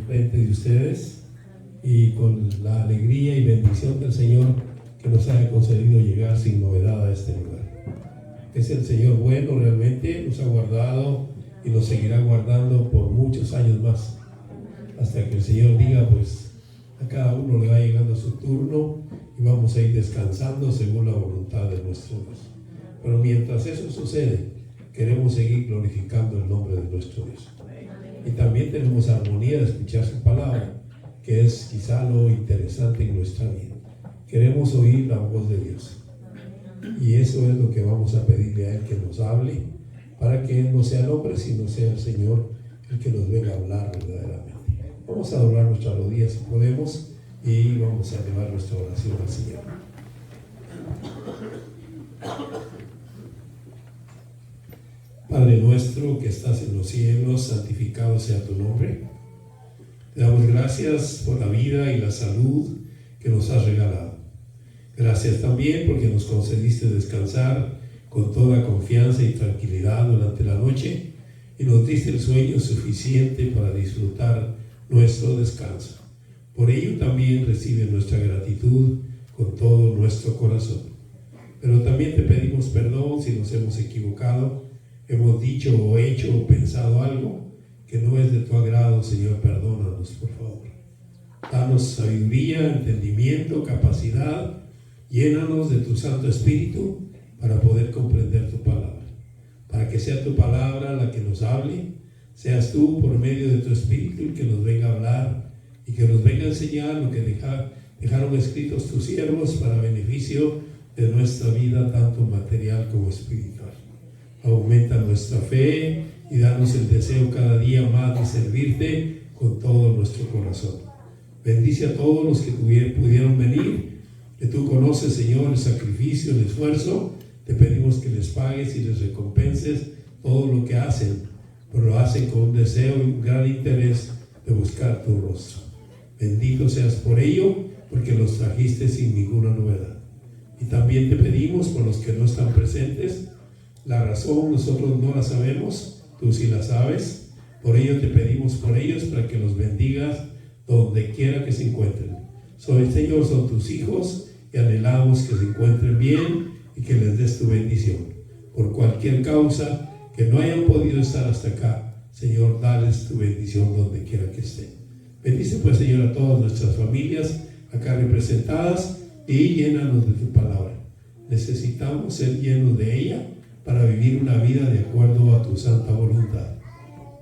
frente de ustedes y con la alegría y bendición del Señor que nos haya concedido llegar sin novedad a este lugar. Es el Señor bueno, realmente nos ha guardado y nos seguirá guardando por muchos años más, hasta que el Señor diga, pues a cada uno le va llegando su turno y vamos a ir descansando según la voluntad de nuestro Dios. Pero mientras eso sucede, queremos seguir glorificando el nombre de nuestro Dios. Y también tenemos armonía de escuchar su palabra, que es quizá lo interesante en nuestra vida. Queremos oír la voz de Dios. Y eso es lo que vamos a pedirle a Él, que nos hable, para que no sea el hombre, sino sea el Señor el que nos venga a hablar verdaderamente. Vamos a doblar nuestras rodillas si podemos y vamos a elevar nuestra oración al Señor. Padre nuestro que estás en los cielos, santificado sea tu nombre. Te damos gracias por la vida y la salud que nos has regalado. Gracias también porque nos concediste descansar con toda confianza y tranquilidad durante la noche y nos diste el sueño suficiente para disfrutar nuestro descanso. Por ello también recibe nuestra gratitud con todo nuestro corazón. Pero también te pedimos perdón si nos hemos equivocado, hemos dicho o hecho o pensado algo que no es de tu agrado. Señor, perdónanos, por favor. Danos sabiduría, entendimiento, capacidad. Llénanos de tu Santo Espíritu para poder comprender tu palabra. Para que sea tu palabra la que nos hable, seas tú por medio de tu Espíritu el que nos venga a hablar y que nos venga a enseñar lo que dejaron escritos tus siervos para beneficio de nuestra vida, tanto material como espiritual. Aumenta nuestra fe y danos el deseo cada día más de servirte con todo nuestro corazón. Bendice a todos los que pudieron venir, que tú conoces, Señor, el sacrificio, el esfuerzo. Te pedimos que les pagues y les recompenses todo lo que hacen, pero lo hacen con un deseo y un gran interés de buscar tu rostro. Bendito seas por ello, porque los trajiste sin ninguna novedad. Y también te pedimos por los que no están presentes. La razón nosotros no la sabemos, tú sí la sabes. Por ello te pedimos por ellos para que los bendigas donde quiera que se encuentren. Señor, son tus hijos y anhelamos que se encuentren bien y que les des tu bendición. Por cualquier causa que no hayan podido estar hasta acá, Señor, dales tu bendición donde quiera que estén. Bendice pues, Señor, a todas nuestras familias acá representadas y llénanos de tu palabra. Necesitamos ser llenos de ella para vivir una vida de acuerdo a tu santa voluntad.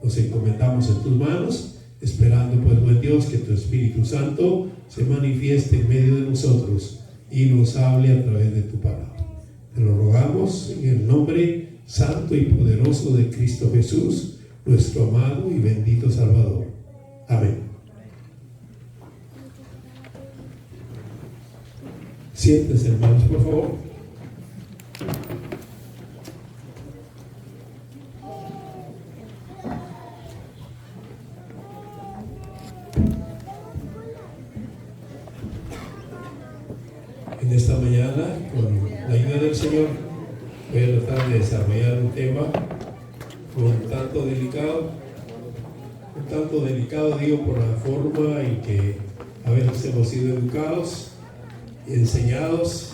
Nos encomendamos en tus manos, esperando pues, buen Dios, que tu Espíritu Santo se manifieste en medio de nosotros y nos hable a través de tu palabra. Te lo rogamos en el nombre santo y poderoso de Cristo Jesús, nuestro amado y bendito Salvador. Amén. Siéntense, hermanos, por favor. En esta mañana, con la ayuda del Señor, voy a tratar de desarrollar un tema un tanto delicado, digo, por la forma en que a veces hemos sido educados y enseñados,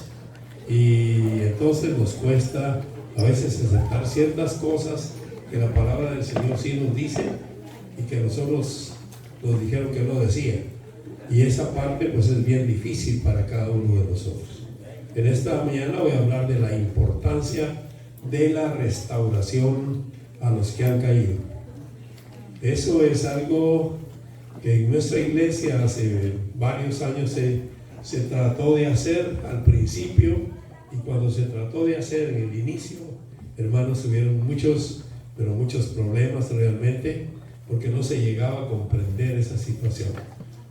y entonces nos cuesta a veces aceptar ciertas cosas que la palabra del Señor sí nos dice y que nosotros nos dijeron que no decía. Y esa parte pues es bien difícil para cada uno de nosotros. En esta mañana voy a hablar de la importancia de la restauración a los que han caído. Eso es algo que en nuestra iglesia hace varios años se trató de hacer al principio, y cuando se trató de hacer en el inicio, hermanos, hubieron muchos problemas realmente, porque no se llegaba a comprender esa situación.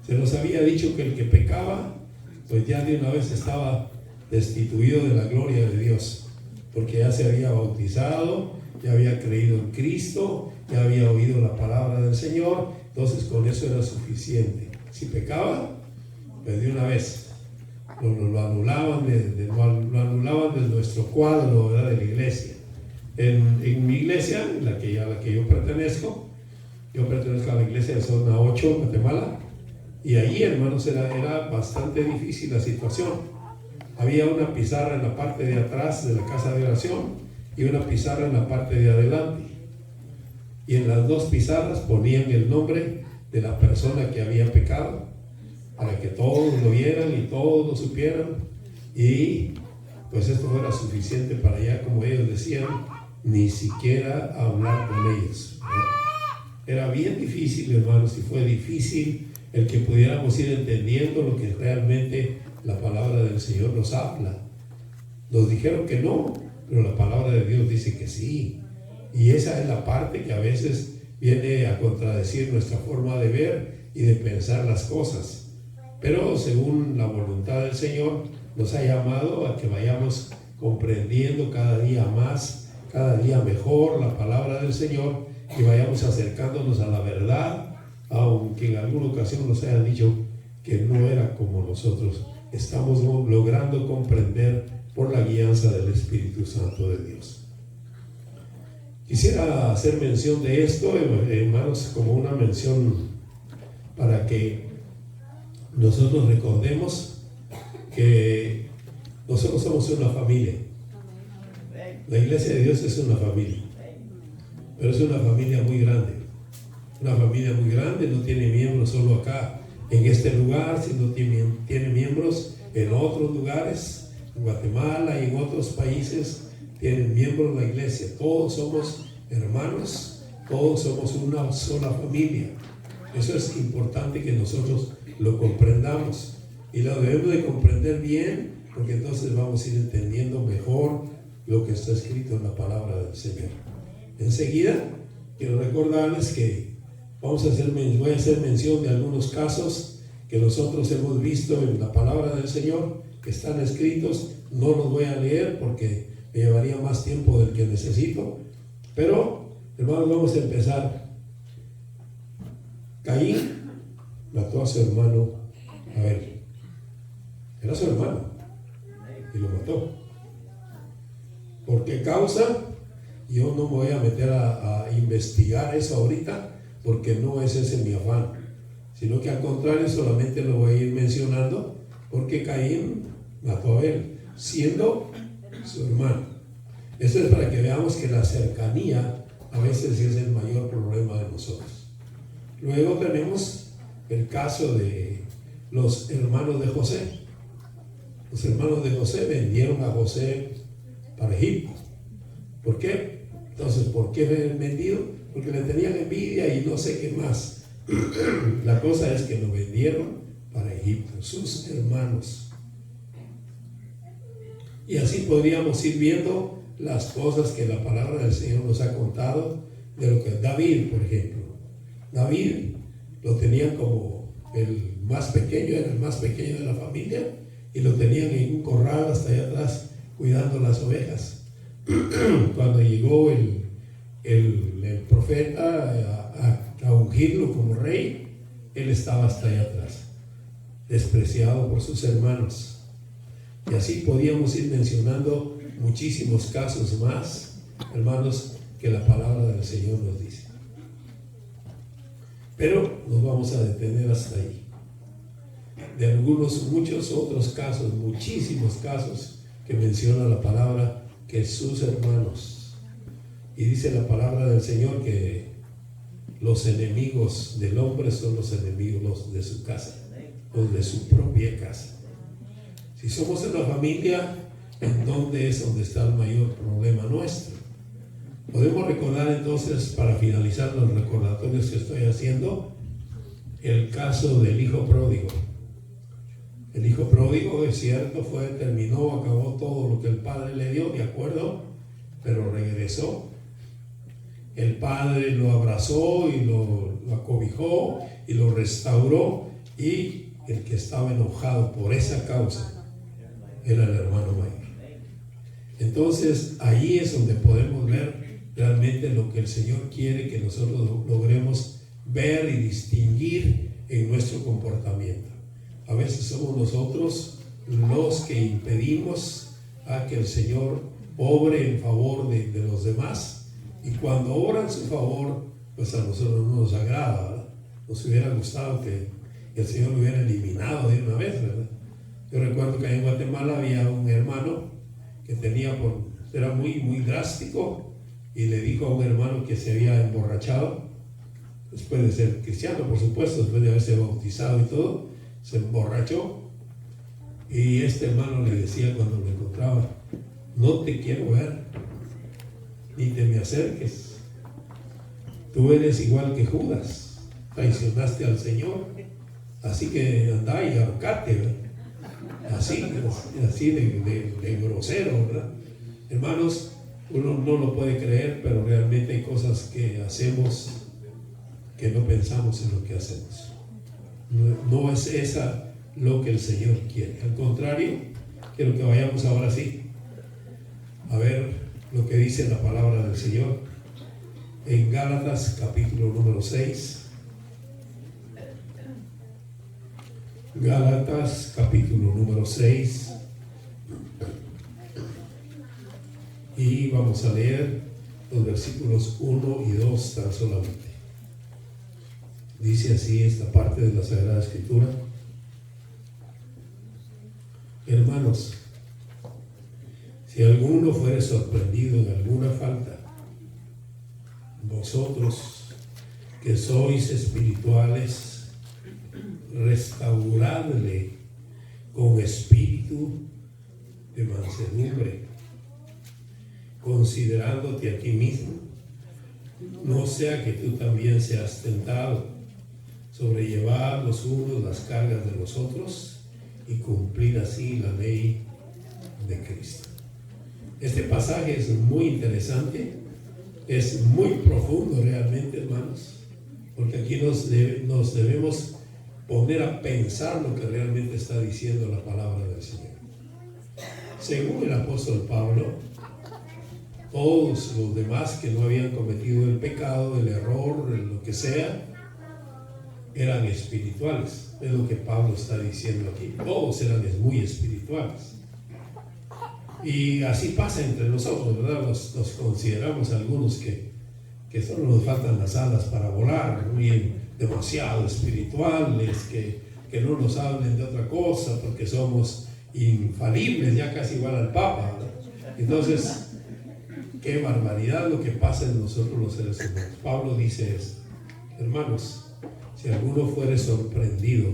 Se nos había dicho que el que pecaba, pues ya de una vez estaba destituido de la gloria de Dios, porque ya se había bautizado, ya había creído en Cristo, ya había oído la palabra del Señor, entonces con eso era suficiente. Si pecaba, pues de una vez lo anulaban de nuestro cuadro, ¿verdad?, de la iglesia. En mi iglesia, a la que yo pertenezco, Yo pertenezco a la iglesia de Zona 8, Guatemala, y allí, hermanos, era bastante difícil la situación. Había una pizarra en la parte de atrás de la casa de oración y una pizarra en la parte de adelante. Y en las dos pizarras ponían el nombre de la persona que había pecado, para que todos lo vieran y todos lo supieran. Y pues esto no era suficiente para ya, como ellos decían, ni siquiera hablar con ellos. Era bien difícil, hermanos, y fue difícil el que pudiéramos ir entendiendo lo que realmente la palabra del Señor nos habla. Nos dijeron que no, pero la palabra de Dios dice que sí. Y esa es la parte que a veces viene a contradecir nuestra forma de ver y de pensar las cosas. Pero según la voluntad del Señor, nos ha llamado a que vayamos comprendiendo cada día más, cada día mejor la palabra del Señor, y vayamos acercándonos a la verdad, aunque en alguna ocasión nos hayan dicho que no era como nosotros estamos logrando comprender por la guianza del Espíritu Santo de Dios. Quisiera hacer mención de esto, hermanos, como una mención para que nosotros recordemos que nosotros somos una familia. La iglesia de Dios es una familia, pero es una familia muy grande. Una familia muy grande, no tiene miembros solo acá en este lugar, sino tiene miembros en otros lugares, en Guatemala y en otros países tienen miembros de la iglesia. Todos somos hermanos, todos somos una sola familia. Eso es importante que nosotros lo comprendamos, y lo debemos de comprender bien, porque entonces vamos a ir entendiendo mejor lo que está escrito en la palabra del Señor. Enseguida quiero recordarles que voy a hacer mención de algunos casos que nosotros hemos visto en la palabra del Señor, que están escritos. No los voy a leer porque me llevaría más tiempo del que necesito, pero hermanos, vamos a empezar. Caín mató a su hermano Abel. Era su hermano y lo mató. ¿Por qué causa? Yo no me voy a meter a investigar eso ahorita, porque no es ese mi afán, sino que al contrario solamente lo voy a ir mencionando, porque Caín mató a Abel siendo su hermano. Eso es para que veamos que la cercanía a veces es el mayor problema de nosotros. Luego tenemos el caso de los hermanos de José. Los hermanos de José vendieron a José para Egipto. ¿Por qué? Entonces, ¿por qué vendido? Porque le tenían envidia y no sé qué más. La cosa es que lo vendieron para Egipto, sus hermanos. Y así podríamos ir viendo las cosas que la palabra del Señor nos ha contado, de lo que David, por ejemplo. David lo tenían como el más pequeño, era el más pequeño de la familia, y lo tenían en un corral hasta allá atrás cuidando las ovejas. Cuando llegó el profeta a ungirlo como rey, él estaba hasta allá atrás, despreciado por sus hermanos. Y así podíamos ir mencionando muchísimos casos más, hermanos, que la palabra del Señor nos dice. Pero nos vamos a detener hasta ahí. De muchos otros casos, muchísimos casos que menciona la palabra, que sus hermanos. Y dice la palabra del Señor que los enemigos del hombre son los enemigos de su casa, los de su propia casa. Si somos una familia, ¿en dónde es donde está el mayor problema nuestro? Podemos recordar entonces, para finalizar los recordatorios que estoy haciendo, el caso del hijo pródigo. El hijo pródigo, es cierto, terminó, acabó todo lo que el padre le dio, de acuerdo, pero regresó. El padre lo abrazó y lo acobijó y lo restauró, y el que estaba enojado por esa causa era el hermano mayor. Entonces, ahí es donde podemos ver realmente lo que el Señor quiere que nosotros logremos ver y distinguir en nuestro comportamiento. A veces somos nosotros los que impedimos a que el Señor obre en favor de los demás, y cuando obra en su favor pues a nosotros no nos agrada, ¿verdad? Nos hubiera gustado que el Señor lo hubiera eliminado de una vez, ¿verdad? Yo recuerdo que en Guatemala había un hermano que era muy drástico, y le dijo a un hermano que se había emborrachado, después de ser cristiano, por supuesto, después de haberse bautizado y todo, se emborrachó, y este hermano le decía cuando lo encontraba: no te quiero ver, ni te me acerques, tú eres igual que Judas, traicionaste al Señor, así que andá y ahorcate, ¿verdad? Así de grosero, ¿verdad? Hermanos, uno no lo puede creer, pero realmente hay cosas que hacemos que no pensamos en lo que hacemos. No es esa lo que el Señor quiere. Al contrario, quiero que vayamos ahora sí a ver lo que dice la palabra del Señor en Gálatas capítulo número 6. Gálatas capítulo número 6, y vamos a leer los versículos 1 y 2 tan solamente. Dice así esta parte de la Sagrada Escritura: hermanos, si alguno fuere sorprendido en alguna falta, vosotros que sois espirituales, restauradle con espíritu de mansedumbre, considerándote a ti mismo, no sea que tú también seas tentado. Sobrellevad los unos las cargas de los otros y cumplir así la ley de Cristo. Este pasaje es muy interesante, es muy profundo realmente, hermanos, porque aquí nos debemos poner a pensar lo que realmente está diciendo la palabra del Señor. Según el apóstol Pablo, todos los demás que no habían cometido el pecado, el error, lo que sea, eran espirituales. Es lo que Pablo está diciendo aquí. Todos eran muy espirituales. Y así pasa entre nosotros, ¿verdad? Nos consideramos algunos que solo nos faltan las alas para volar, demasiado espirituales, que no nos hablen de otra cosa porque somos infalibles, ya casi igual al Papa, ¿verdad? Entonces, qué barbaridad lo que pasa en nosotros los seres humanos. Pablo dice esto: hermanos, si alguno fuere sorprendido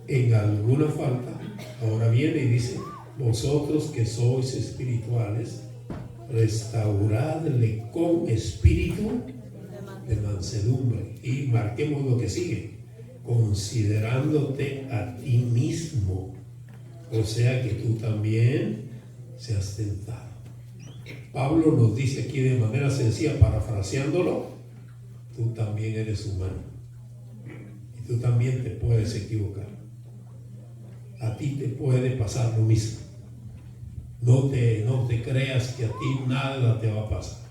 en alguna falta, ahora viene y dice: vosotros que sois espirituales, restauradle con espíritu de mansedumbre. Y marquemos lo que sigue: considerándote a ti mismo, o sea que tú también seas tentado. Pablo nos dice aquí de manera sencilla, parafraseándolo: tú también eres humano y tú también te puedes equivocar. A ti te puede pasar lo mismo. No te creas que a ti nada te va a pasar.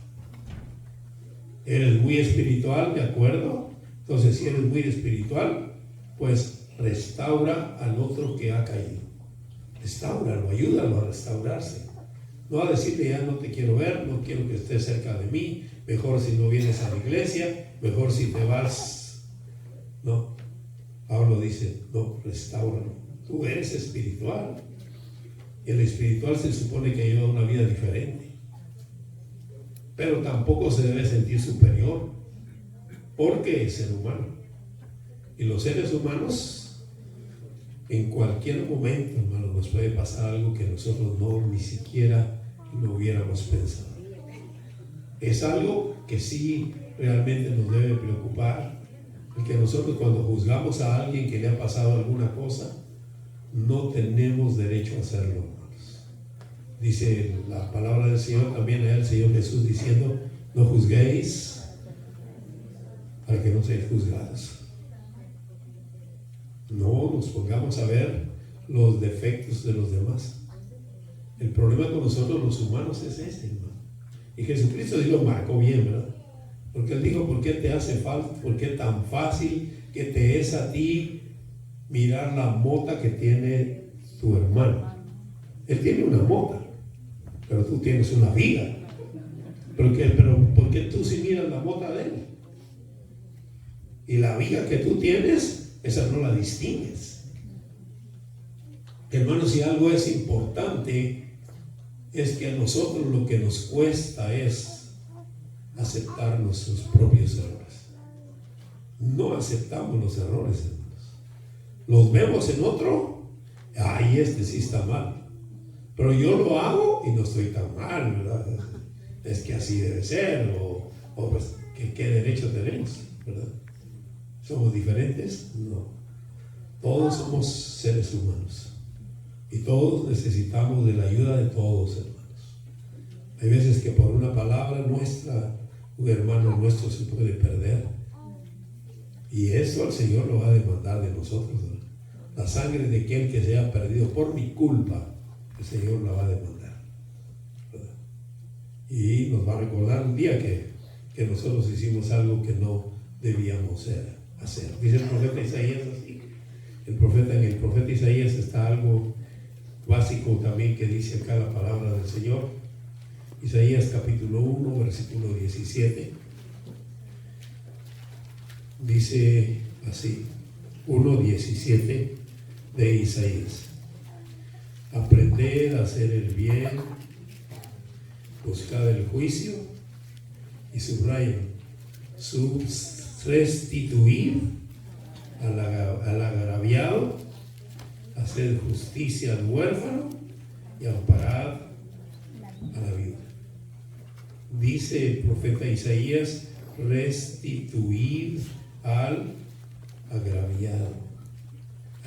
Eres muy espiritual, ¿de acuerdo? Entonces, si eres muy espiritual, pues restaura al otro que ha caído. Restáuralo, ayúdalo a restaurarse. No a decirle: ya no te quiero ver, no quiero que estés cerca de mí, mejor si no vienes a la iglesia, mejor si te vas. No, Pablo dice: no, restáuralo. Tú eres espiritual. El espiritual se supone que lleva una vida diferente, pero tampoco se debe sentir superior, porque es ser humano. Y los seres humanos, en cualquier momento, hermano, nos puede pasar algo que nosotros ni siquiera lo hubiéramos pensado. Es algo que sí realmente nos debe preocupar, porque nosotros, cuando juzgamos a alguien que le ha pasado alguna cosa, no tenemos derecho a hacerlo, hermanos. Dice la palabra del Señor, también el Señor Jesús diciendo: no juzguéis para que no seáis juzgados. No nos pongamos a ver los defectos de los demás. El problema con nosotros los humanos es ese, hermano. Y Jesucristo sí lo marcó bien, ¿verdad? Porque Él dijo: ¿por qué te hace falta? ¿Por qué tan fácil que te es a ti mirar la mota que tiene tu hermano? Él tiene una mota, pero tú tienes una viga. Pero ¿por qué tú sí miras la mota de él? Y la viga que tú tienes, esa no la distingues. Hermanos, si algo es importante, es que a nosotros lo que nos cuesta es aceptar nuestros propios errores. No aceptamos los errores, hermanos. Los vemos en otro, ay, este sí está mal. Pero yo lo hago y no estoy tan mal, ¿verdad? Es que así debe ser, o pues, ¿qué derecho tenemos, verdad? ¿Somos diferentes? No. Todos somos seres humanos. Y todos necesitamos de la ayuda de todos, hermanos. Hay veces que por una palabra nuestra, un hermano nuestro se puede perder. Y eso el Señor lo va a demandar de nosotros, ¿verdad? La sangre de aquel que se haya perdido por mi culpa, el Señor la va a demandar, ¿verdad? Y nos va a recordar un día que nosotros hicimos algo que no debíamos hacer. Dice el profeta Isaías así. En el profeta Isaías está algo básico también que dice acá la palabra del Señor. Isaías capítulo 1, versículo 17. Dice así, 1:17 de Isaías. Aprended a hacer el bien, buscad el juicio, y subrayo, restituir al agraviado, hacer justicia al huérfano y amparad a la viuda. Dice el profeta Isaías, restituir al agraviado,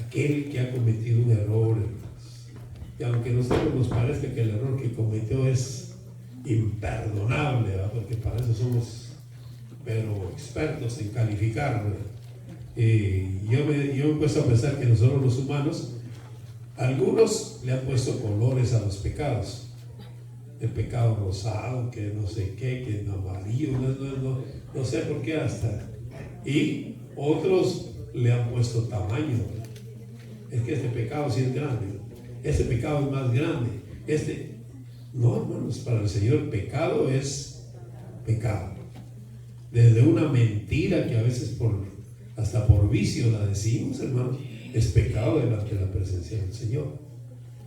aquel que ha cometido un error, hermanos. Y aunque a nosotros nos parezca que el error que cometió es imperdonable, ¿verdad? Porque para eso somos pero expertos en calificar, ¿verdad? Yo me he puesto a pensar que nosotros los humanos, algunos le han puesto colores a los pecados. El pecado rosado, que no sé qué, que amarillo, no sé por qué hasta. Y otros le han puesto tamaño. Es que este pecado sí es grande, este pecado es más grande. No, hermanos, para el Señor pecado es pecado. Desde una mentira que a veces hasta por vicio la decimos, hermanos, es pecado delante de la presencia del Señor.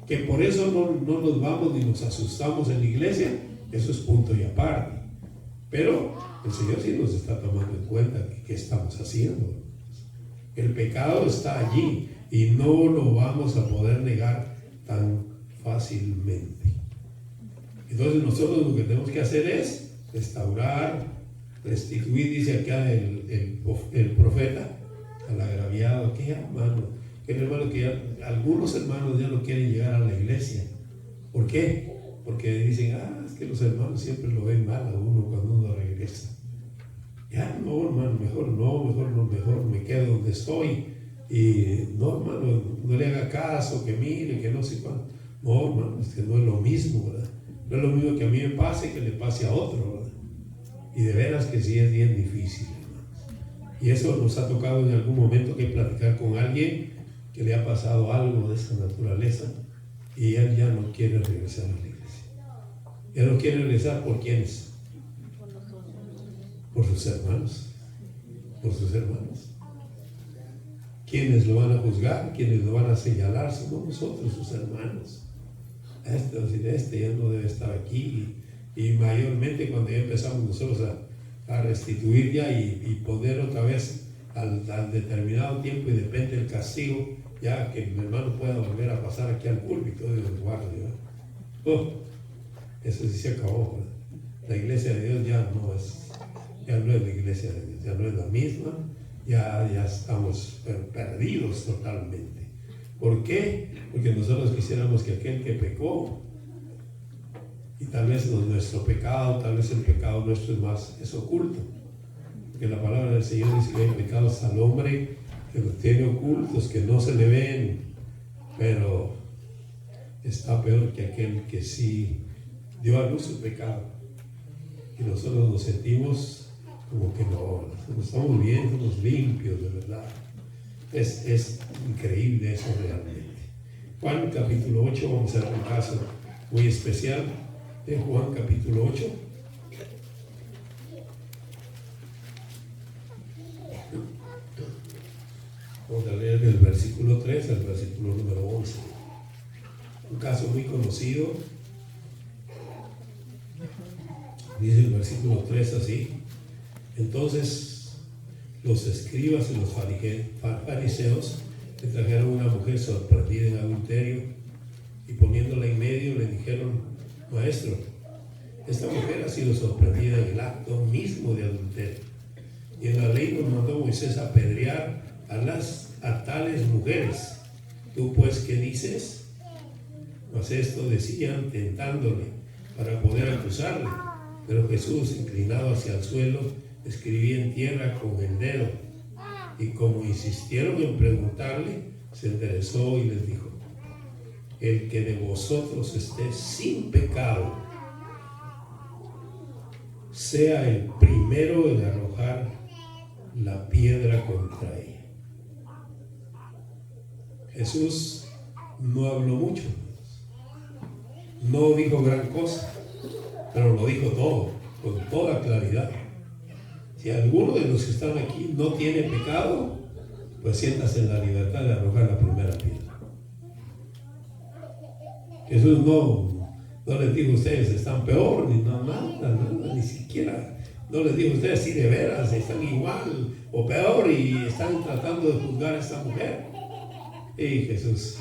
Que por eso no nos vamos ni nos asustamos en la iglesia, eso es punto y aparte. Pero el Señor sí nos está tomando en cuenta qué estamos haciendo. El pecado está allí y no lo vamos a poder negar tan fácilmente. Entonces nosotros lo que tenemos que hacer es restaurar, restituir, dice acá el profeta, al agraviado, que hermano, que algunos hermanos ya no quieren llegar a la iglesia. ¿Por qué? Porque dicen, es que los hermanos siempre lo ven mal a uno cuando uno regresa. Ya no, hermano, mejor me quedo donde estoy. Y no, hermano, no le haga caso, que mire, que no sé cuánto. No, hermano, es que no es lo mismo, ¿verdad? No es lo mismo que a mí me pase que le pase a otro, ¿verdad? Y de veras que sí es bien difícil, hermanos. Y eso nos ha tocado en algún momento que platicar con alguien que le ha pasado algo de esa naturaleza y él ya no quiere regresar a la iglesia. Ya no quiere regresar ¿por quiénes? Por sus hermanos. Por sus hermanos. ¿Quiénes lo van a juzgar? ¿Quiénes lo van a señalar? Somos nosotros, sus hermanos. Este ya no debe estar aquí. Y mayormente cuando ya empezamos nosotros a restituir ya y poner otra vez al determinado tiempo y depende del castigo, ya que mi hermano pueda volver a pasar aquí al púlpito de los guardias. Eso sí se acabó, ¿verdad? La iglesia de Dios ya no es la iglesia de Dios, ya no es la misma, ya estamos perdidos totalmente. ¿Por qué? Porque nosotros quisiéramos que aquel que pecó, y tal vez nuestro pecado, tal vez el pecado nuestro es oculto. Porque la palabra del Señor dice que hay pecados al hombre que los tiene ocultos, que no se le ven, pero está peor que aquel que sí dio a luz su pecado. Y nosotros nos sentimos como que no estamos bien, somos limpios, de verdad. Es increíble eso realmente. Juan capítulo 8, vamos a ver un caso muy especial de Juan capítulo 8. Vamos a leer del versículo 3 al versículo número 11. Un caso muy conocido. Dice el versículo 3 así: entonces los escribas y los fariseos le trajeron una mujer sorprendida en adulterio y poniéndola en medio le dijeron: Maestro, esta mujer ha sido sorprendida en el acto mismo de adulterio, y en la ley nos mandó Moisés apedrear a tales mujeres. ¿Tú pues qué dices? Mas esto decían tentándole para poder acusarle. Pero Jesús, inclinado hacia el suelo, escribía en tierra con el dedo. Y como insistieron en preguntarle, se enderezó y les dijo: el que de vosotros esté sin pecado, sea el primero en arrojar la piedra contra ella. Jesús no habló mucho, no dijo gran cosa, pero lo dijo todo, con toda claridad. Si alguno de los que están aquí no tiene pecado, pues siéntase en la libertad de arrojar la primera piedra. Jesús no les dijo: ustedes están peor, ni nada, ni siquiera. No les dijo: ustedes sí de veras están igual o peor y están tratando de juzgar a esta mujer. Y Jesús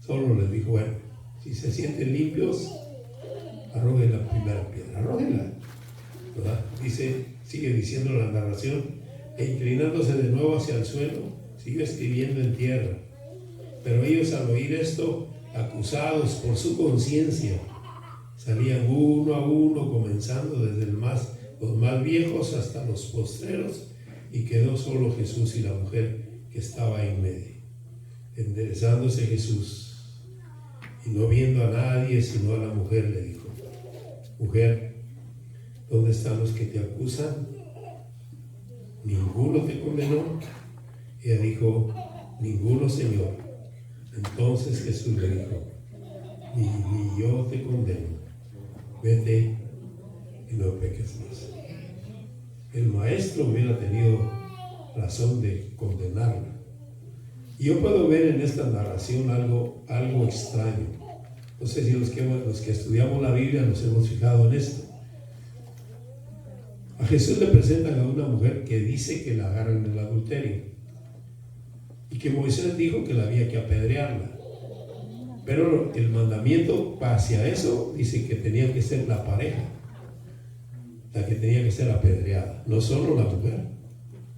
solo les dijo: bueno, si se sienten limpios, arrojen la primera piedra, arrójenla, ¿verdad? Sigue diciendo la narración: e inclinándose de nuevo hacia el suelo, sigue escribiendo en tierra. Pero ellos, al oír esto, acusados por su conciencia, salían uno a uno, comenzando desde los más viejos hasta los postreros, y quedó solo Jesús y la mujer que estaba en medio. Enderezándose Jesús y no viendo a nadie sino a la mujer, le dijo: mujer, ¿dónde están los que te acusan? ¿Ninguno te condenó? Ella dijo: ninguno, Señor. Entonces Jesús le dijo: ni yo te condeno, vete y no peques más. El maestro hubiera tenido razón de condenarla. Y yo puedo ver en esta narración algo extraño. No sé si los que estudiamos la Biblia nos hemos fijado en esto. A Jesús le presentan a una mujer que dice que la agarran en el adulterio y que Moisés dijo que la había que apedrearla. Pero el mandamiento hacia eso dice que tenía que ser la pareja la que tenía que ser apedreada, no solo la mujer,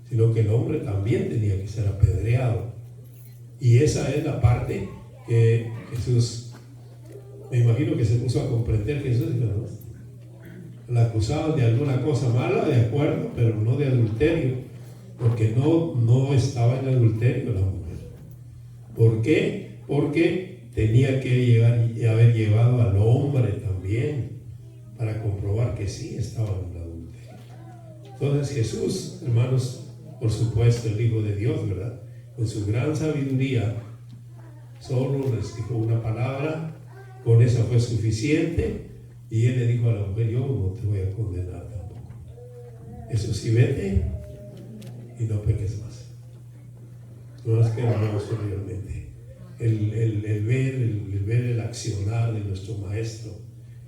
sino que el hombre también tenía que ser apedreado. Y esa es la parte que Jesús, me imagino que se puso a comprender. Jesús, ¿no? La acusaban de alguna cosa mala, de acuerdo, pero no de adulterio, porque no estaba en adulterio la mujer. ¿Por qué? Porque tenía que haber llevado al hombre también para comprobar que sí estaba en adulterio. Entonces Jesús, hermanos, por supuesto el Hijo de Dios, ¿verdad?, con su gran sabiduría, solo les dijo una palabra, con esa fue suficiente, y él le dijo a la mujer: yo no te voy a condenar tampoco. Eso sí, vete y no peques más. No es que hermanos, realmente el ver el accionar de nuestro Maestro,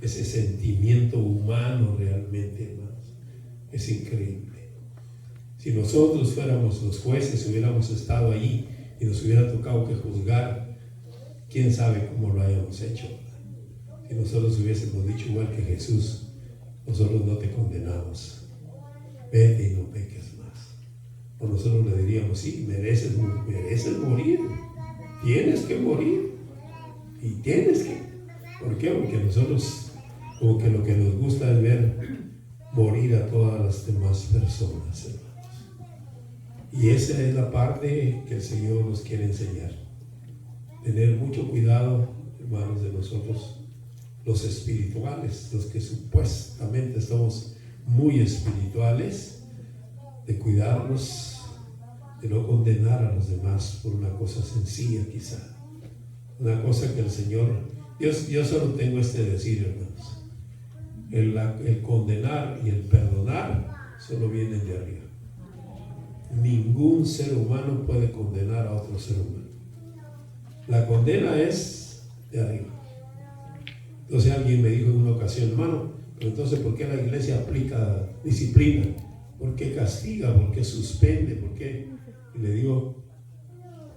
ese sentimiento humano realmente, hermanos, es increíble. Si nosotros fuéramos los jueces, hubiéramos estado ahí y nos hubiera tocado que juzgar, quién sabe cómo lo hayamos hecho. Si nosotros hubiésemos dicho igual que Jesús: nosotros no te condenamos, vete y no peques más. O nosotros le diríamos: sí, mereces morir, tienes que morir, y tienes que. ¿Por qué? Porque nosotros, como que lo que nos gusta es ver morir a todas las demás personas, hermanos. Y esa es la parte que el Señor nos quiere enseñar. Tener mucho cuidado, hermanos, de nosotros, los espirituales, los que supuestamente somos muy espirituales, de cuidarnos, de no condenar a los demás por una cosa sencilla quizá. Una cosa que el Señor, yo solo tengo este decir, hermanos: el condenar y el perdonar solo vienen de arriba. Ningún ser humano puede condenar a otro ser humano. La condena es de arriba. Entonces alguien me dijo en una ocasión, hermano, pero entonces ¿por qué la iglesia aplica disciplina? ¿Por qué castiga? ¿Por qué suspende? ¿Por qué? Y le digo,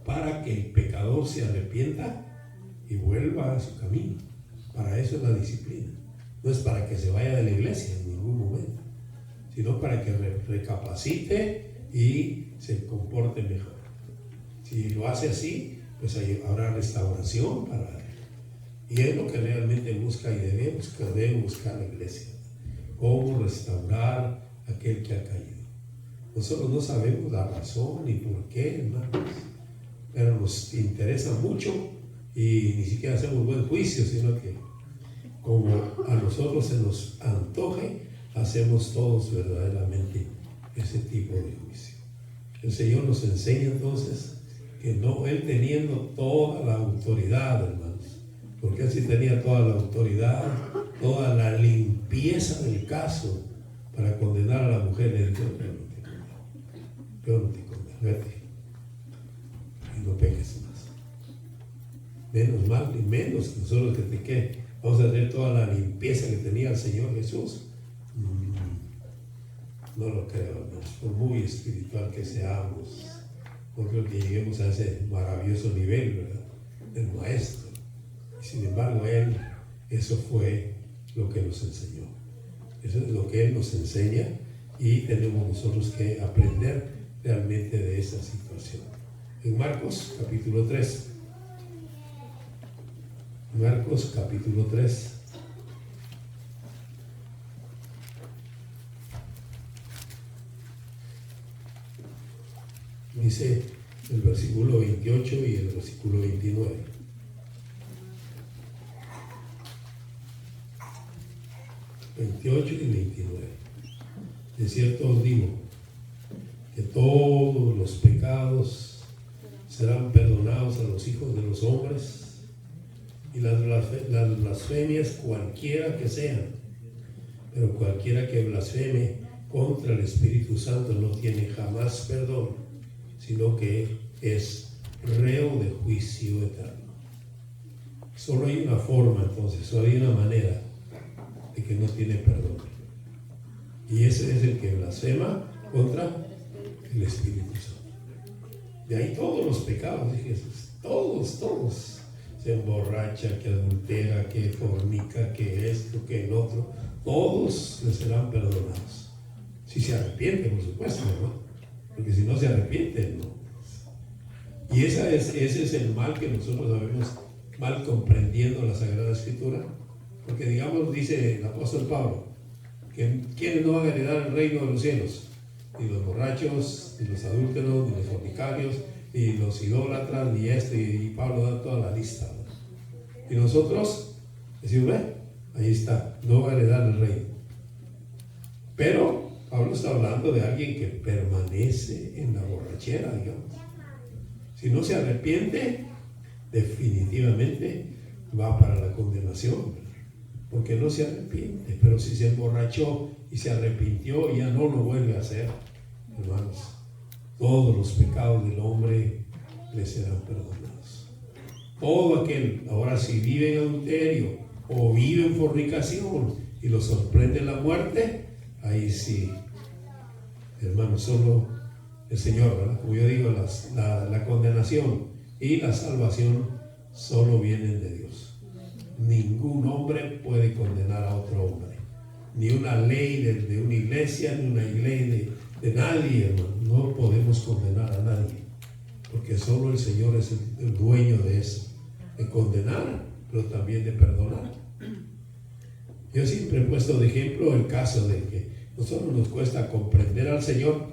para que el pecador se arrepienta y vuelva a su camino. Para eso es la disciplina. No es para que se vaya de la iglesia en ningún momento, sino para que recapacite y se comporte mejor. Si lo hace así, pues habrá restauración para él. Y es lo que realmente busca y debe buscar la iglesia. Cómo restaurar a aquel que ha caído. Nosotros no sabemos la razón ni por qué, hermanos, pero nos interesa mucho y ni siquiera hacemos buen juicio, sino que como a nosotros se nos antoje, hacemos todos verdaderamente ese tipo de juicio. El Señor nos enseña entonces que no, Él teniendo toda la autoridad, hermanos, porque Él sí tenía toda la autoridad, toda la limpieza del caso para condenar a la mujer, le dijo, yo no te condeno, vete y no peques más. Menos mal y menos que nosotros que te quede. Vamos a tener toda la limpieza que tenía el Señor Jesús. No lo creo, hermanos. Por muy espiritual que seamos, no creo que lleguemos a ese maravilloso nivel, ¿verdad?, del Maestro. Y sin embargo, eso fue lo que nos enseñó. Eso es lo que Él nos enseña y tenemos nosotros que aprender realmente de esa situación. En Marcos capítulo 3. Marcos capítulo 3. Dice el versículo 28 y el versículo 29. Y 29. De cierto os digo que todos los pecados serán perdonados a los hijos de los hombres, y las blasfemias cualquiera que sean, pero cualquiera que blasfeme contra el Espíritu Santo no tiene jamás perdón, sino que es reo de juicio eterno. Solo hay una forma, entonces, solo hay una manera de que no tiene perdón, y ese es el que blasfema contra el Espíritu Santo. De ahí todos los pecados de Jesús, todos. Se emborracha, que adultera, que fornica, que esto, que el otro, todos les serán perdonados. Si se arrepienten, por supuesto, ¿no? Porque si no se arrepienten, no. Y ese es el mal que nosotros sabemos, mal comprendiendo la Sagrada Escritura. Porque digamos, dice el apóstol Pablo, que quienes no van a heredar el reino de los cielos, ni los borrachos, ni los adúlteros, ni los fornicarios, ni los idólatras, ni y Pablo da toda la lista, ¿no? Y nosotros decimos, ahí está, no va a heredar el reino. Pero Pablo está hablando de alguien que permanece en la borrachera, digamos. Si no se arrepiente, definitivamente va para la condenación, porque no se arrepiente. Pero si se emborrachó y se arrepintió, ya no lo vuelve a hacer, hermanos. Todos los pecados del hombre le serán perdonados. Todo aquel, ahora si vive en adulterio o vive en fornicación y lo sorprende la muerte, ahí sí, hermano, solo el Señor, ¿verdad? Como yo digo, la condenación y la salvación solo vienen de Dios. Ningún hombre puede condenar a otro hombre. Ni una ley de una iglesia, ni una ley de nadie, hermano. No podemos condenar a nadie, porque solo el Señor es el dueño de eso, de condenar, pero también de perdonar. Yo siempre he puesto de ejemplo el caso de que a nosotros nos cuesta comprender al Señor.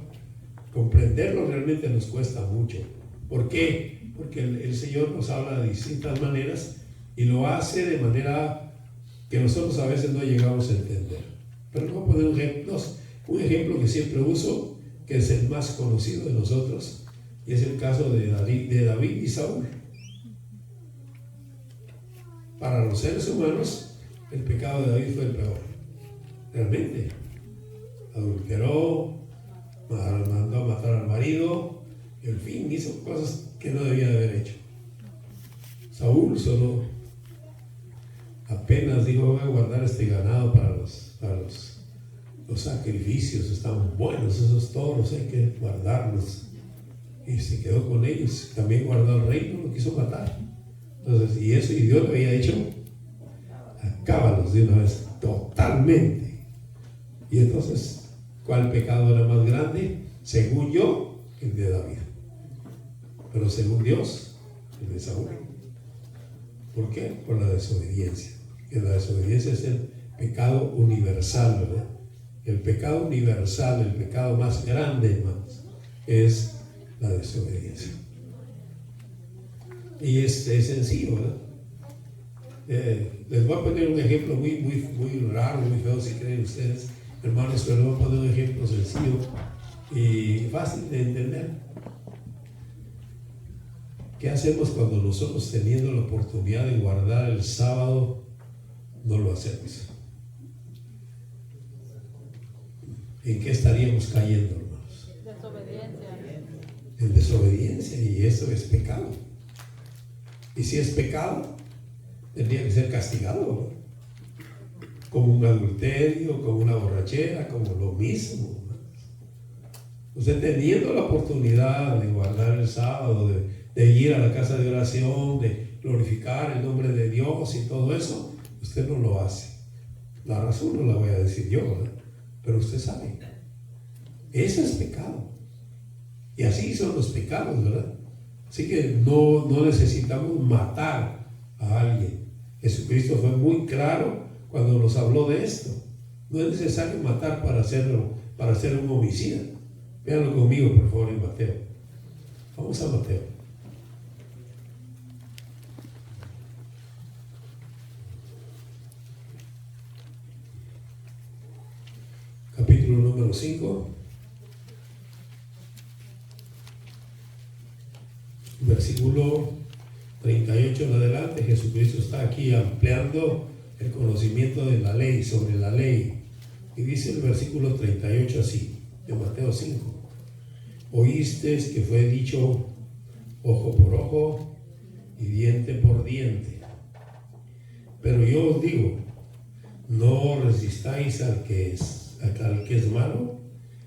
Comprenderlo realmente nos cuesta mucho. ¿Por qué? Porque el Señor nos habla de distintas maneras y lo hace de manera que nosotros a veces no llegamos a entender. Pero voy a poner un ejemplo que siempre uso, que es el más conocido de nosotros, y es el caso de David y Saúl. Para los seres humanos, el pecado de David fue el peor. Realmente. Adulteró, mandó a matar al marido, y en fin, hizo cosas que no debía de haber hecho. Saúl solo apenas dijo: voy a guardar este ganado para los sacrificios, están buenos esos toros, hay que guardarlos. Y se quedó con ellos, también guardó al rey, no lo quiso matar. Entonces, y Dios le había dicho: acábalos de una vez, totalmente. Y entonces, ¿cuál pecado era más grande? Según yo, el de David. Pero según Dios, el de Saúl. ¿Por qué? Por la desobediencia. Porque la desobediencia es el pecado universal, ¿verdad? El pecado universal, el pecado más grande, hermanos, es la desobediencia. Y es sencillo, ¿verdad? Les voy a poner un ejemplo muy raro, muy feo si creen ustedes, hermanos, pero les voy a poner un ejemplo sencillo y fácil de entender. ¿Qué hacemos cuando nosotros, teniendo la oportunidad de guardar el sábado, no lo hacemos? ¿En qué estaríamos cayendo, hermanos? Desobediencia. En desobediencia, y eso es pecado. Y si es pecado, tendría que ser castigado, ¿no? Como un adulterio, como una borrachera, como lo mismo, ¿no? Usted, teniendo la oportunidad de guardar el sábado, de ir a la casa de oración, de glorificar el nombre de Dios y todo eso, usted no lo hace. La razón no la voy a decir yo, ¿verdad? Pero usted sabe, eso es pecado. Y así son los pecados, ¿verdad? Así que no necesitamos matar a alguien. Jesucristo fue muy claro cuando nos habló de esto. No es necesario matar para ser un homicida. Véanlo conmigo, por favor, en Mateo. Vamos a Mateo. Capítulo número 5. Versículo 38 en adelante. Jesucristo está aquí ampliando el conocimiento de la ley, sobre la ley. Y dice el versículo 38 así, de Mateo 5. Oísteis que fue dicho ojo por ojo y diente por diente. Pero yo os digo, no resistáis al que es malo,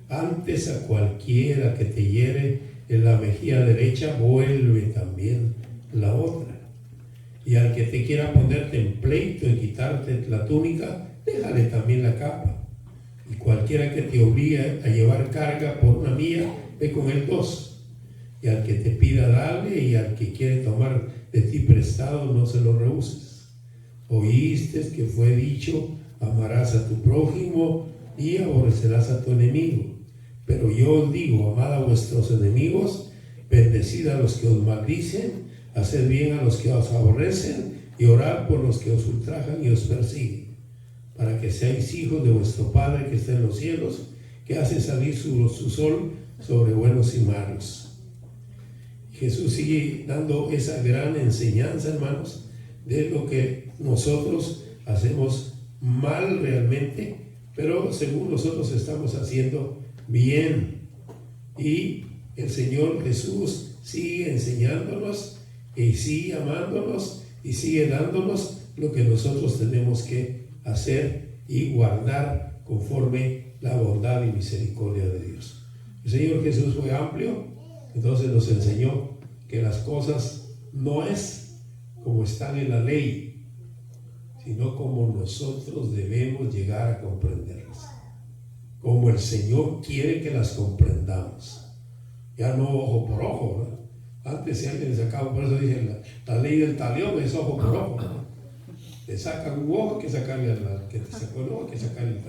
antes a cualquiera que te hiere en la mejilla derecha, vuelve también la otra. Y al que te quiera ponerte en pleito y quitarte la túnica, déjale también la capa. Y cualquiera que te obligue a llevar carga por una milla, ve con él 2. Y al que te pida, dale, y al que quiere tomar de ti prestado, no se lo rehuses. Oíste que fue dicho: amarás a tu prójimo y aborrecerás a tu enemigo. Pero yo os digo, amad a vuestros enemigos, bendecid a los que os maldicen, haced bien a los que os aborrecen, y orad por los que os ultrajan y os persiguen, para que seáis hijos de vuestro Padre que está en los cielos, que hace salir su sol sobre buenos y malos. Jesús sigue dando esa gran enseñanza, hermanos, de lo que nosotros hacemos mal realmente, pero según nosotros estamos haciendo bien. Y el Señor Jesús sigue enseñándonos y sigue amándonos y sigue dándonos lo que nosotros tenemos que hacer y guardar conforme la bondad y misericordia de Dios. El Señor Jesús fue amplio, entonces nos enseñó que las cosas no es como están en la ley, sino como nosotros debemos llegar a comprenderlas, como el Señor quiere que las comprendamos. Ya no ojo por ojo, ¿no? Antes, si alguien sacaba, por eso dije, la ley del talión es ojo por ojo, ¿no? Le sacan un ojo, que sacarle que te sacó el ojo, que sacarle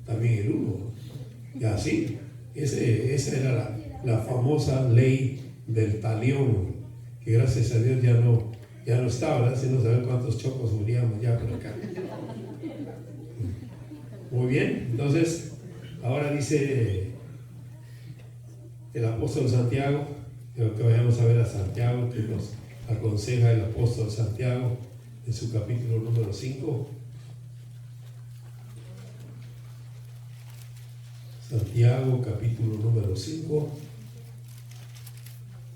también el uno, ¿no? Y así, esa era la famosa ley del talión, que gracias a Dios ya no está, ¿verdad? Si no saben cuántos chocos murieron ya por acá. Muy bien, entonces, ahora dice el apóstol Santiago, creo que vayamos a ver a Santiago, que nos aconseja el apóstol Santiago en su capítulo número 5. Santiago capítulo número 5.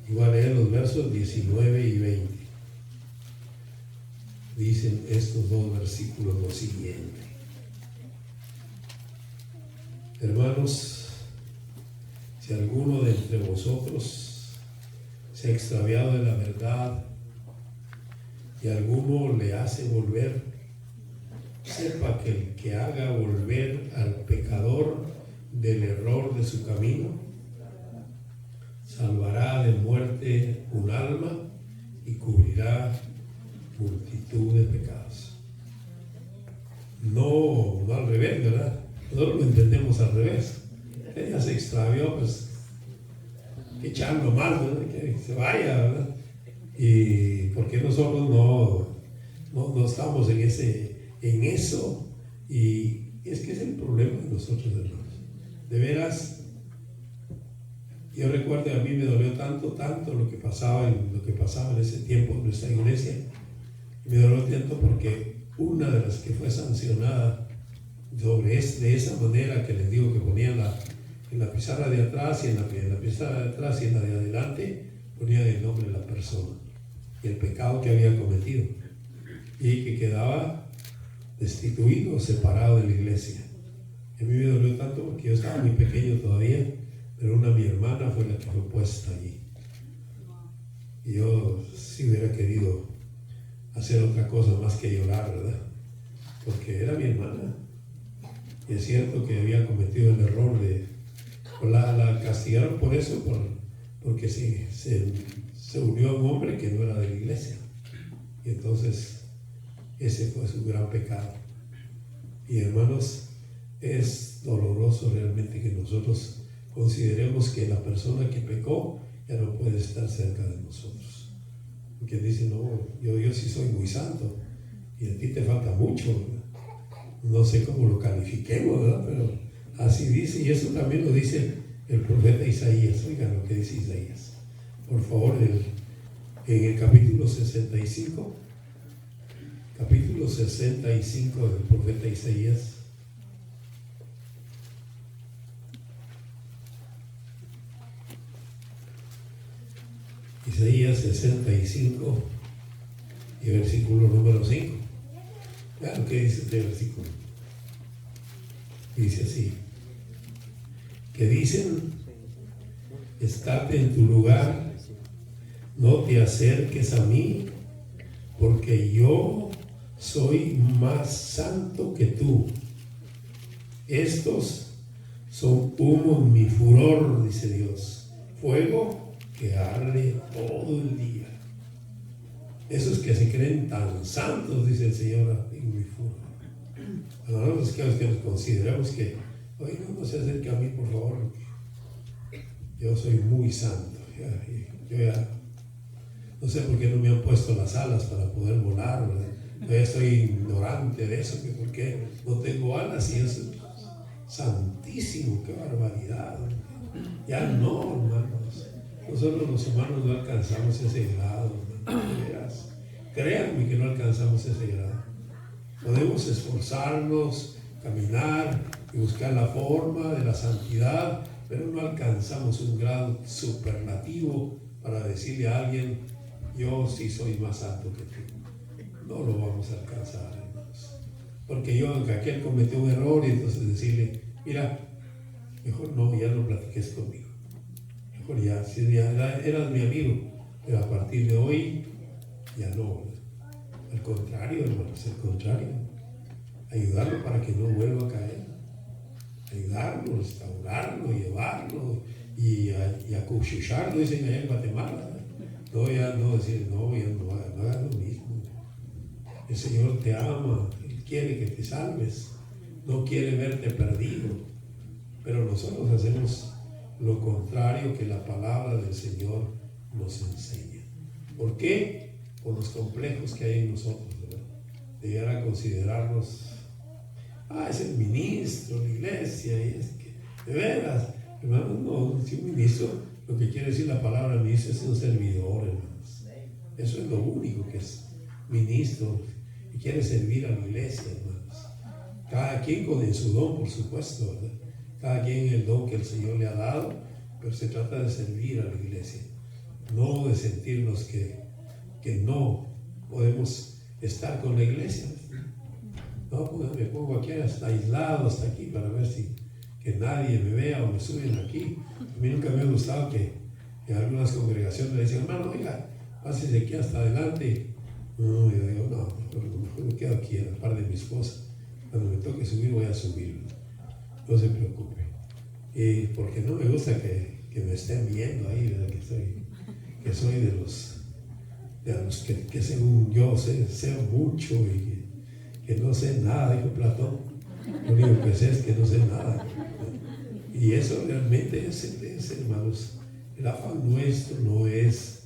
Y voy a leer los versos 19 y 20. Dicen estos dos versículos lo siguiente. Hermanos, si alguno de entre vosotros se ha extraviado de la verdad y alguno le hace volver, sepa que el que haga volver al pecador del error de su camino, salvará de muerte un alma y cubrirá multitud de pecados. No al revés, ¿verdad? Nosotros lo entendemos al revés. Ella se extravió, pues que echarlo más, ¿verdad? Que se vaya, ¿verdad? Y porque nosotros no estamos en eso, y es que es el problema de nosotros, hermanos. De veras, yo recuerdo, a mí me dolió tanto lo que pasaba en ese tiempo en nuestra iglesia. Me dolió tanto porque una de las que fue sancionada de esa manera que les digo, que ponían en la pizarra de atrás y en la pizarra de atrás y en la de adelante, ponían el nombre de la persona y el pecado que había cometido, y que quedaba destituido, separado de la iglesia. A mí me dolió tanto porque yo estaba muy pequeño todavía, pero mi hermana fue la que fue puesta allí. Y yo sí hubiera querido hacer otra cosa más que llorar, ¿verdad? Porque era mi hermana. Y es cierto que había cometido el error la castigaron por eso, porque se unió a un hombre que no era de la iglesia. Y entonces ese fue su gran pecado. Y hermanos, es doloroso realmente que nosotros consideremos que la persona que pecó ya no puede estar cerca de nosotros. Porque dice, no, yo sí soy muy santo y a ti te falta mucho, ¿verdad? No sé cómo lo califiquemos, ¿verdad? Pero así dice, y eso también lo dice el profeta Isaías. Oigan lo que dice Isaías. Por favor, en el capítulo 65 del profeta Isaías. Isaías 65 y versículo número 5. Vean lo que dice este versículo. Dice así: que dicen, estate en tu lugar, no te acerques a mí, porque yo soy más santo que tú. Estos son humo en mi furor, dice Dios, fuego que arde todo el día. Esos que se creen tan santos, dice el Señor, en mi furor. A nosotros que nos consideramos que, oye, no se acerque a mí, por favor, yo soy muy santo. Yo ya no sé por qué no me han puesto las alas para poder volar, ¿verdad? Yo ya estoy ignorante de eso, que por qué no tengo alas, y es santísimo, qué barbaridad. Ya no, hermanos. Nosotros los humanos no alcanzamos ese grado, hermanos. Créanme que no alcanzamos ese grado. Podemos esforzarnos, caminar y buscar la forma de la santidad, pero no alcanzamos un grado superlativo para decirle a alguien, yo sí soy más santo que tú. No lo vamos a alcanzar, hermanos. Porque aquel cometió un error, y entonces decirle, mira, mejor no, ya no platiques conmigo. Mejor ya, si ya eras mi amigo, pero a partir de hoy ya no. Al contrario, hermanos, al contrario. Ayudarlo para que no vuelva a caer. Ayudarlo, restaurarlo, llevarlo y acuchillarlo, dicen allá en Guatemala. No, ya no decir, no, ya no hagas lo mismo. El Señor te ama, Él quiere que te salves, no quiere verte perdido. Pero nosotros hacemos lo contrario que la palabra del Señor nos enseña. ¿Por qué? Por los complejos que hay en nosotros, ¿verdad? De llegar a considerarnos, es el ministro de la iglesia, y es que, de veras, hermanos, no, si un ministro, lo que quiere decir la palabra ministro es un servidor, hermanos. Eso es lo único que es ministro, y quiere servir a la iglesia, hermanos. Cada quien con su don, por supuesto, ¿verdad? cada quien el don que el Señor le ha dado, pero se trata de servir a la iglesia, no de sentirnos que no podemos estar con la iglesia. No, pues me pongo aquí hasta aislado, hasta aquí, para ver si que nadie me vea o me suben aquí. A mí nunca me ha gustado que en algunas congregaciones le dicen, hermano, oiga, pásese aquí hasta adelante. No, yo digo, no, mejor me quedo aquí a la par de mi esposa. Cuando me toque subir, voy a subir. No se preocupe. Y porque no me gusta que me estén viendo ahí, ¿verdad? Que soy de los que según yo sé mucho y que no sé nada, dijo Platón. Lo único que sé es que no sé nada. Y eso realmente es hermanos, el afán nuestro no es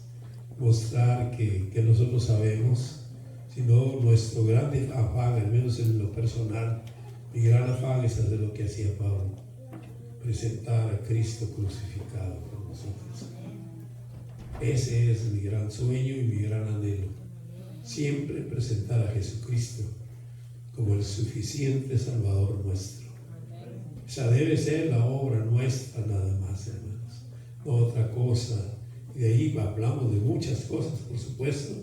mostrar que nosotros sabemos, sino nuestro gran afán, al menos en lo personal, mi gran afán es hacer lo que hacía Pablo, presentar a Cristo crucificado por nosotros. Ese es mi gran sueño y mi gran anhelo, siempre presentar a Jesucristo como el suficiente Salvador nuestro. Esa debe ser la obra nuestra nada más, hermanos, no otra cosa. Y de ahí hablamos de muchas cosas, por supuesto,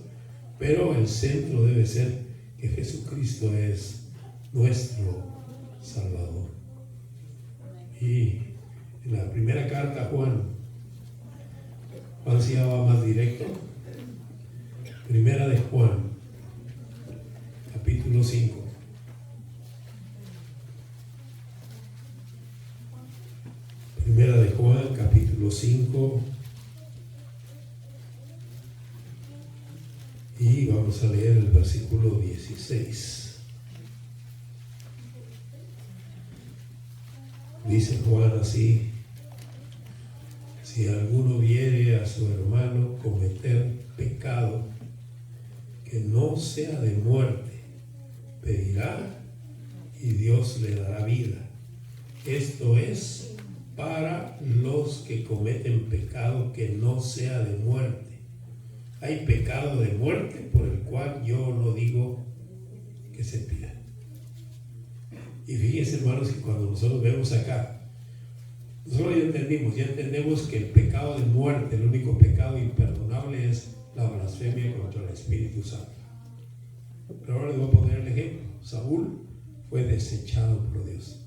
pero el centro debe ser que Jesucristo es nuestro Salvador. Y en la primera carta a Juan se llama más directo. Primera de Juan, capítulo 5. Primera de Juan, capítulo 5. Y vamos a leer el versículo 16. Dice Juan así: si alguno viere a su hermano cometer pecado que no sea de muerte, pedirá y Dios le dará vida. Esto es para los que cometen pecado que no sea de muerte. Hay pecado de muerte por el cual yo no digo que se pida. Y fíjense, hermanos, que cuando nosotros vemos acá, nosotros ya entendemos que el pecado de muerte, el único pecado imperdonable es la blasfemia contra el Espíritu Santo. Pero ahora les voy a poner el ejemplo. Saúl fue desechado por Dios.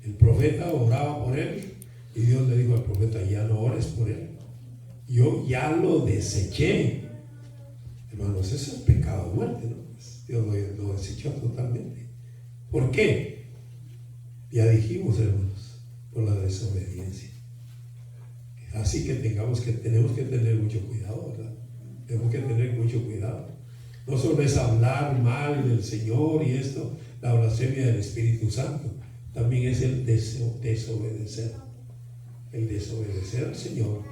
El profeta oraba por él y Dios le dijo al profeta: ya no ores por él, yo ya lo deseché. Hermanos, eso es pecado de muerte, ¿no? Dios lo desechó totalmente. ¿Por qué? Ya dijimos, hermanos, por la desobediencia. Así que tenemos que tener mucho cuidado, ¿verdad? Tenemos que tener mucho cuidado. No solo es hablar mal del Señor y esto, la blasfemia del Espíritu Santo, también es el desobedecer. El desobedecer al Señor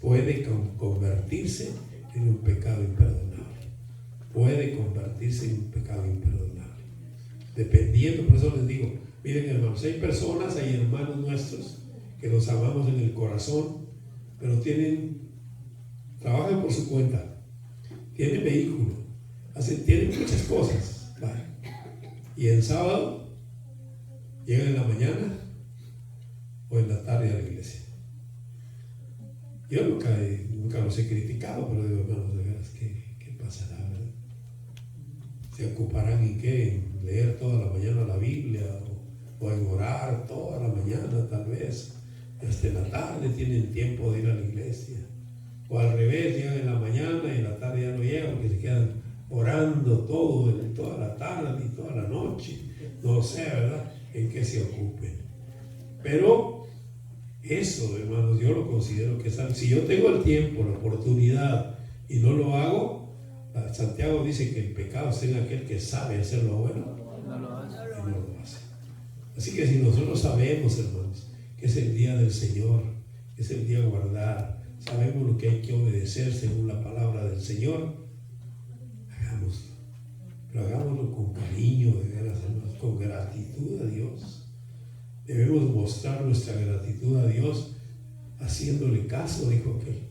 puede convertirse en un pecado imperdonable. Puede convertirse en un pecado imperdonable. Dependiendo, por eso les digo, miren, hermanos, hay personas, hay hermanos nuestros que los amamos en el corazón, pero trabajan por su cuenta, tienen vehículo, tienen muchas cosas, ¿vale? Y el sábado llegan en la mañana o en la tarde a la iglesia. Yo nunca los he criticado, pero digo, hermanos, de veras, ¿qué pasará, verdad? ¿Se ocuparán en qué? ¿En leer toda la mañana la Biblia? ¿O en orar toda la mañana, tal vez? Hasta en la tarde tienen tiempo de ir a la iglesia. O al revés, llegan en la mañana y en la tarde ya no llegan porque se quedan orando toda la tarde y toda la noche. No sé, ¿verdad?, en qué se ocupen. Pero eso, hermanos, yo lo considero que es algo. Si yo tengo el tiempo, la oportunidad y no lo hago, Santiago dice que el pecado es en aquel que sabe hacer lo bueno y no lo hace. Así que si nosotros sabemos, hermanos, que es el día del Señor, que es el día de guardar, sabemos lo que hay que obedecer según la palabra del Señor, hagámoslo. Pero hagámoslo con cariño, de veras, hermanos, con gratitud a Dios. Debemos mostrar nuestra gratitud a Dios haciéndole caso, dijo aquel.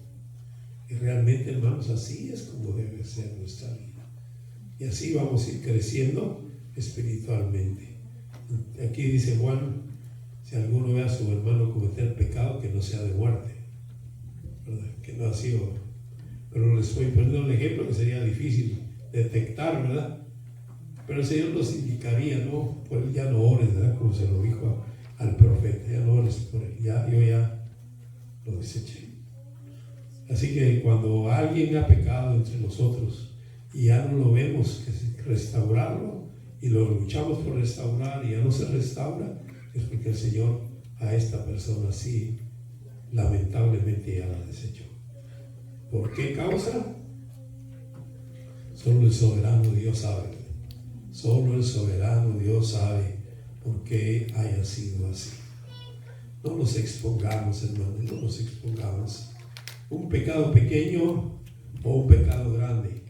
Y realmente, hermanos, así es como debe ser nuestra vida. Y así vamos a ir creciendo espiritualmente. Aquí dice Juan, si alguno ve a su hermano cometer pecado, que no sea de muerte, ¿verdad? Que no ha sido. Pero les estoy poniendo un ejemplo que sería difícil detectar, ¿verdad? Pero el Señor nos indicaría, ¿no? Por él ya no ores, ¿verdad? Como se lo dijo al profeta, ya no ores por él, yo ya lo deseché. Así que cuando alguien ha pecado entre nosotros y ya no lo vemos, que restaurarlo, y lo luchamos por restaurar y ya no se restaura, es porque el Señor a esta persona sí, lamentablemente ya la desechó. ¿Por qué causa? Solo el soberano Dios sabe. Solo el soberano Dios sabe por qué haya sido así. No nos expongamos, hermanos, no nos expongamos. Un pecado pequeño o un pecado grande,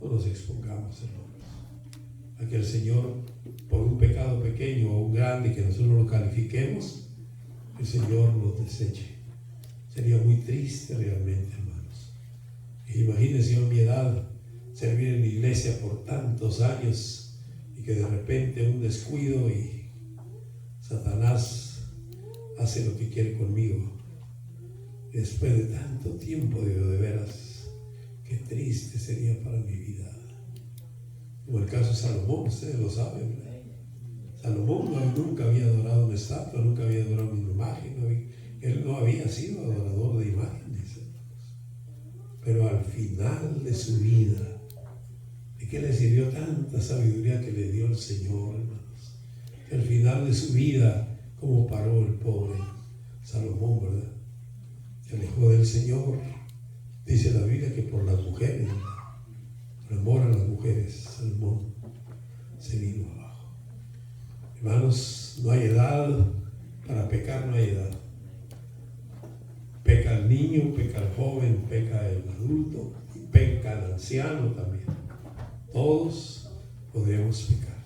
no nos expongamos, hermanos. A que el Señor, por un pecado pequeño o un grande que nosotros lo califiquemos, el Señor nos deseche. Sería muy triste realmente, hermanos. Imagínense yo a mi edad servir en la iglesia por tantos años y que de repente un descuido y Satanás hace lo que quiere conmigo. Y después de tanto tiempo, digo, de veras, qué triste sería para mi vida. Como el caso de Salomón, ustedes lo saben, ¿verdad? Salomón nunca había adorado una estatua, nunca había adorado una imagen, él no había sido adorador de imágenes, hermanos. Pero al final de su vida, ¿de qué le sirvió tanta sabiduría que le dio el Señor, hermanos? Que al final de su vida, ¿cómo paró el pobre Salomón, verdad? Se alejó del Señor. Dice la Biblia que por las mujeres, por amor a las mujeres, Salomón se vino abajo. Hermanos, no hay edad para pecar, no hay edad. Peca el niño, peca el joven, peca el adulto, y peca el anciano también. Todos podemos pecar.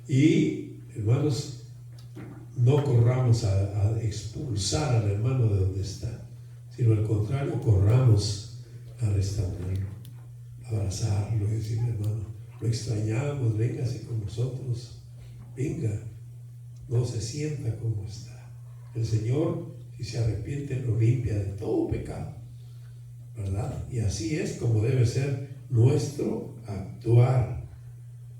Y, hermanos, no corramos a expulsar al hermano de donde está, sino al contrario, corramos a restaurarlo, a abrazarlo y decirle, hermano, lo extrañamos, véngase con nosotros, venga, no se sienta como está. El Señor, si se arrepiente, lo limpia de todo pecado, ¿verdad? Y así es como debe ser nuestro actuar,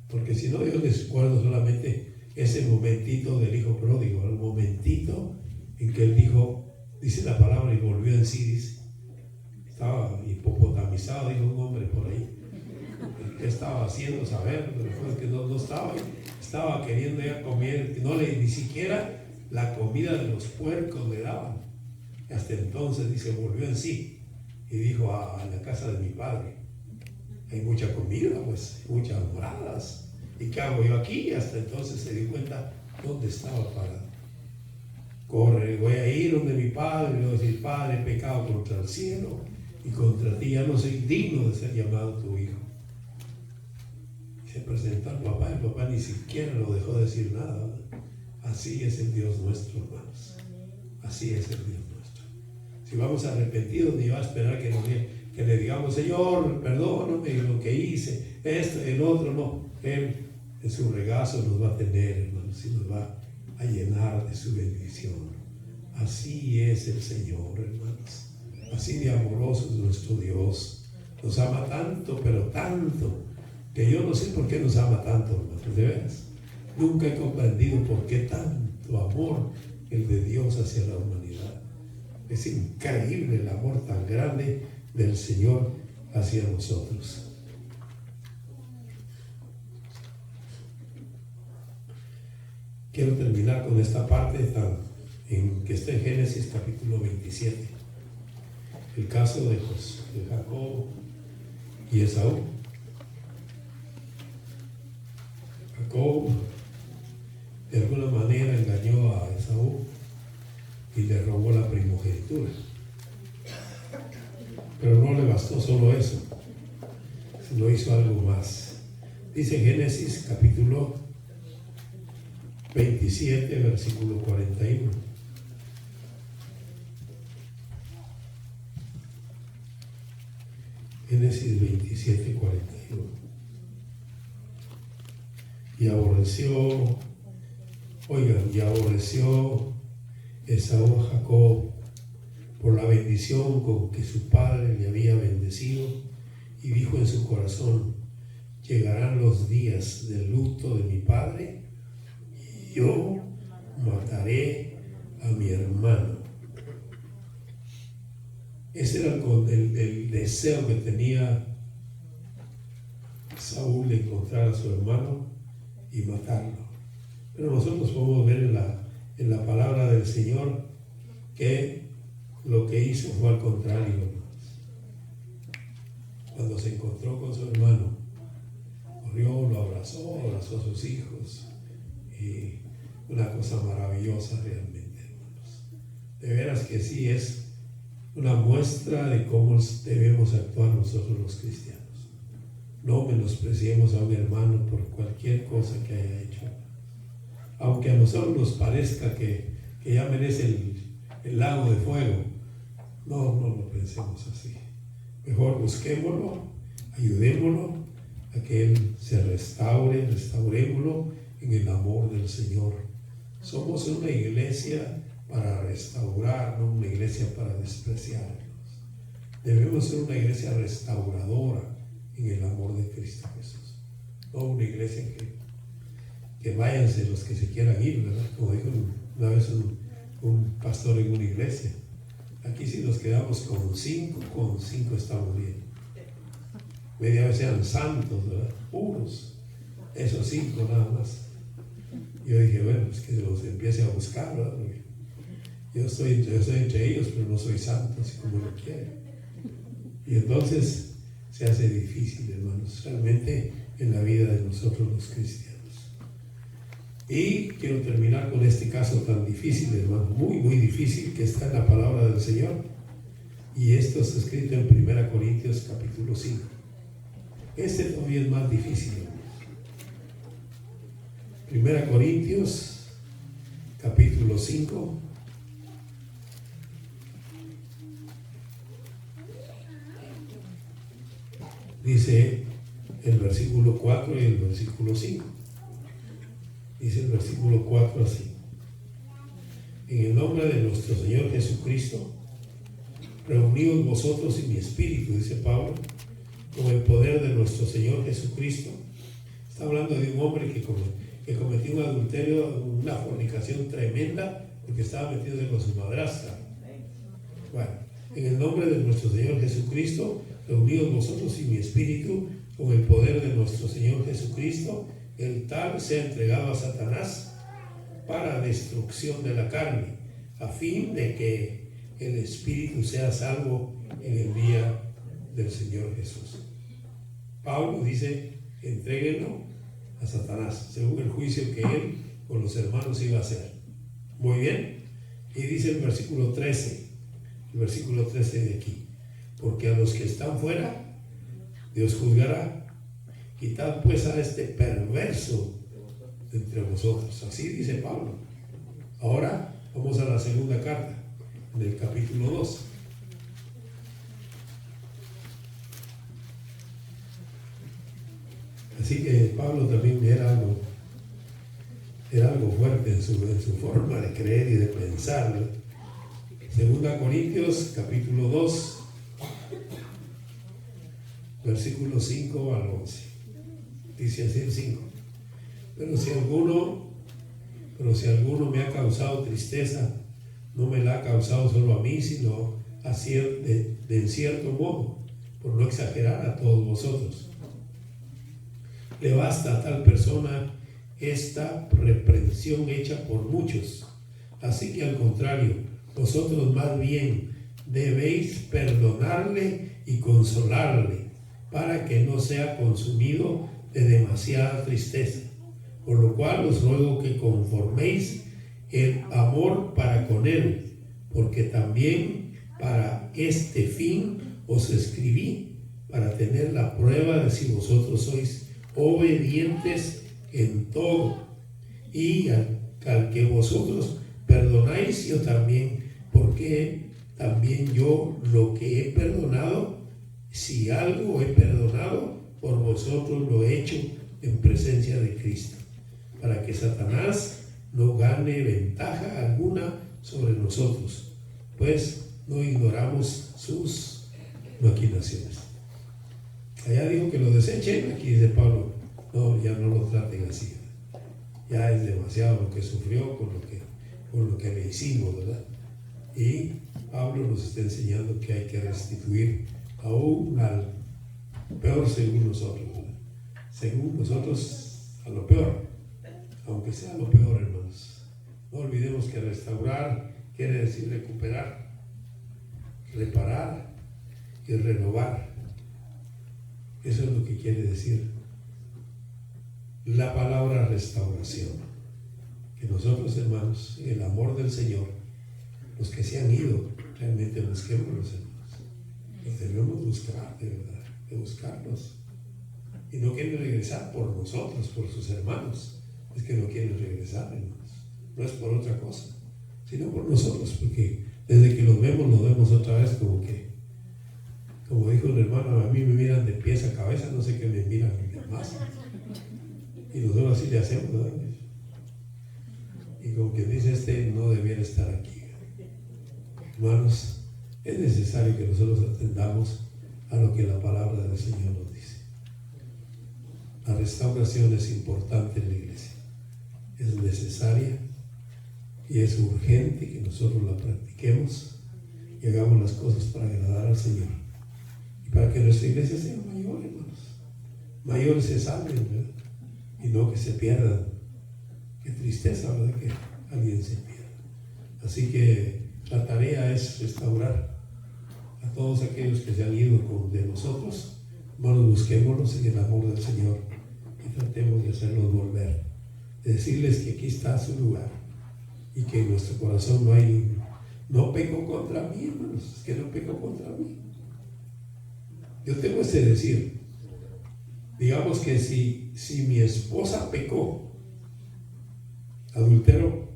porque si no, Dios les recuerda solamente ese momentito del hijo pródigo, el momentito en que él dice la palabra y volvió en sí, dice, estaba hipopotamizado, dijo un hombre por ahí. ¿Qué estaba haciendo? Saber, pero fue que no estaba queriendo ya comer, ni siquiera la comida de los puercos le daban. Y hasta entonces dice, volvió en sí y dijo, a la casa de mi padre hay mucha comida, pues muchas moradas, ¿y qué hago yo aquí? Y hasta entonces se dio cuenta dónde estaba parado. Corre, voy a ir donde mi padre, le voy a decir, Padre, he pecado contra el cielo y contra ti, ya no soy digno de ser llamado tu hijo. Se presentó al papá, el papá ni siquiera lo dejó decir nada. Así es el Dios nuestro, hermanos. Así es el Dios nuestro. Si vamos arrepentidos, ni va a esperar que le digamos, Señor, perdóname lo que hice, esto, el otro, no. Él en su regazo nos va a tener, hermanos, y nos va a llenar de su bendición. Así es el Señor, hermanos. Así de amoroso es nuestro Dios. Nos ama tanto, pero tanto, que yo no sé por qué nos ama tanto, hermanos, de veras. Nunca he comprendido por qué tanto amor el de Dios hacia la humanidad. Es increíble el amor tan grande del Señor hacia nosotros. Quiero terminar con esta parte que está en Génesis capítulo 27. El caso de Jacob y Esaú. Jacob de alguna manera engañó a Esaú y le robó la primogenitura. Pero no le bastó solo eso, sino hizo algo más. Dice Génesis capítulo 27, versículo 41. Génesis 27, 41. Y aborreció Oigan, y aborreció Esaú a Jacob por la bendición con que su padre le había bendecido, y dijo en su corazón: llegarán los días del luto de mi padre y yo mataré a mi hermano. Ese era el deseo que tenía Saúl de encontrar a su hermano y matarlo. Pero nosotros podemos ver en la palabra del Señor que lo que hizo fue al contrario. Cuando se encontró con su hermano, corrió, lo abrazó a sus hijos, y una cosa maravillosa realmente, hermanos. De veras que sí es una muestra de cómo debemos actuar nosotros los cristianos. No menospreciemos a un hermano por cualquier cosa que haya hecho. Aunque a nosotros nos parezca que ya merece el lago de fuego, no lo pensemos así. Mejor busquémoslo, ayudémoslo a que Él se restaurémoslo en el amor del Señor. Somos una iglesia para restaurar, no una iglesia para despreciarnos. Debemos ser una iglesia restauradora en el amor de Cristo Jesús. No una iglesia que váyanse los que se quieran ir, ¿verdad? Como dijo una vez un pastor en una iglesia. Aquí si nos quedamos con cinco estamos bien. Media vez sean santos, ¿verdad? Puros. Esos 5 nada más. Yo dije, bueno, pues que los empiece a buscar, ¿verdad? Porque yo estoy entre ellos, pero no soy santo, así como lo quieren. Y entonces se hace difícil, hermanos, realmente en la vida de nosotros los cristianos. Y quiero terminar con este caso tan difícil, hermano, muy, muy difícil, que está en la palabra del Señor. Y esto está escrito en 1 Corintios capítulo 5. Este todavía es más difícil, hermanos. 1 Corintios capítulo 5. Dice el versículo 4 y el versículo 5. Dice el versículo 4 así: en el nombre de nuestro Señor Jesucristo, reunidos vosotros y mi espíritu, dice Pablo, con el poder de nuestro Señor Jesucristo. Está hablando de un hombre que cometió un adulterio, una fornicación tremenda, porque estaba metido con su madrastra. Bueno, en el nombre de nuestro Señor Jesucristo, reunidos vosotros y mi espíritu, con el poder de nuestro Señor Jesucristo, el tal sea entregado a Satanás para destrucción de la carne, a fin de que el espíritu sea salvo en el día del Señor Jesús. Pablo dice: entréguenlo a Satanás, según el juicio que él con los hermanos iba a hacer. Muy bien. Y dice el versículo 13 de aquí: porque a los que están fuera, Dios juzgará. Quitad pues a este perverso de entre vosotros. Así dice Pablo. Ahora vamos a la segunda carta, en el capítulo 2. Así que Pablo también era algo fuerte en su forma de creer y de pensar, ¿no? Segunda Corintios capítulo 2, versículos 5 al 11. Dice así el 5: pero si alguno me ha causado tristeza, no me la ha causado solo a mí, sino de en cierto modo, por no exagerar, a todos vosotros. Le basta a tal persona esta reprensión hecha por muchos. Así que al contrario, vosotros más bien debéis perdonarle y consolarle, para que no sea consumido de demasiada tristeza. Por lo cual os ruego que conforméis el amor para con él, porque también para este fin os escribí, para tener la prueba de si vosotros sois obedientes en todo. Y al que vosotros perdonáis, yo también, porque también yo lo que he perdonado, si algo he perdonado, por vosotros lo he hecho en presencia de Cristo, para que Satanás no gane ventaja alguna sobre nosotros, pues no ignoramos sus maquinaciones. Allá dijo que lo desechen, aquí dice Pablo, no, ya no lo traten así. Ya es demasiado lo que sufrió con lo que le hicimos, ¿verdad? Y Pablo nos está enseñando que hay que restituir aún al peor según nosotros, ¿verdad? Según nosotros, a lo peor, aunque sea lo peor, hermanos. No olvidemos que restaurar quiere decir recuperar, reparar y renovar. Eso es lo que quiere decir la palabra restauración. Que nosotros, hermanos, en el amor del Señor, los que se han ido, realmente busquémoslos, hermanos. Los debemos buscar, de verdad, de buscarlos. Y no quieren regresar por nosotros, por sus hermanos. Es que no quieren regresar, hermanos. No es por otra cosa, sino por nosotros, porque desde que los vemos otra vez como dijo un hermano, a mí me miran de pies a cabeza, no sé qué me miran los demás. Y nosotros así le hacemos, ¿verdad? Y como que dice, este no debiera estar aquí. Hermanos, es necesario que nosotros atendamos a lo que la palabra del Señor nos dice. La restauración es importante en la iglesia, es necesaria y es urgente que nosotros la practiquemos y hagamos las cosas para agradar al Señor y para que nuestra iglesia sea mayor, hermanos. Mayores se salven, ¿verdad? Y no que se pierdan. Qué tristeza, ¿verdad? Que alguien se pierda. Así que la tarea es restaurar a todos aquellos que se han ido de nosotros. Hermanos, busquémoslos en el amor del Señor y tratemos de hacerlos volver, de decirles que aquí está su lugar y que en nuestro corazón no peco contra mí, hermanos, es que no peco contra mí. Yo tengo ese decir, digamos que si mi esposa pecó, adulteró,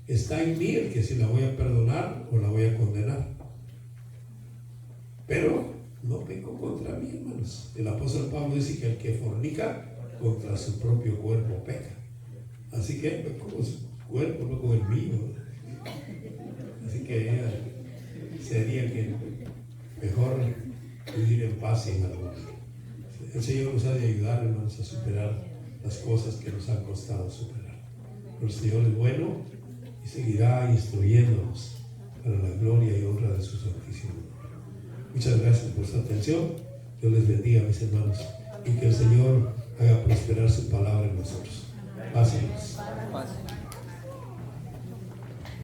está en mí el que si la voy a perdonar o la voy a condenar. Pero no pecó contra mí, hermanos. El apóstol Pablo dice que el que fornica contra su propio cuerpo peca. Así que pecó con su cuerpo, no con el mío. Así que sería que mejor vivir en paz y en armonía. El Señor nos ha de ayudar, hermanos, a superar las cosas que nos han costado superar. Pero el Señor es bueno y seguirá instruyéndonos para la gloria y honra de su santísimo nombre. Muchas gracias por su atención. Dios les bendiga, mis hermanos, y que el Señor haga prosperar su palabra en nosotros. Pásenlos.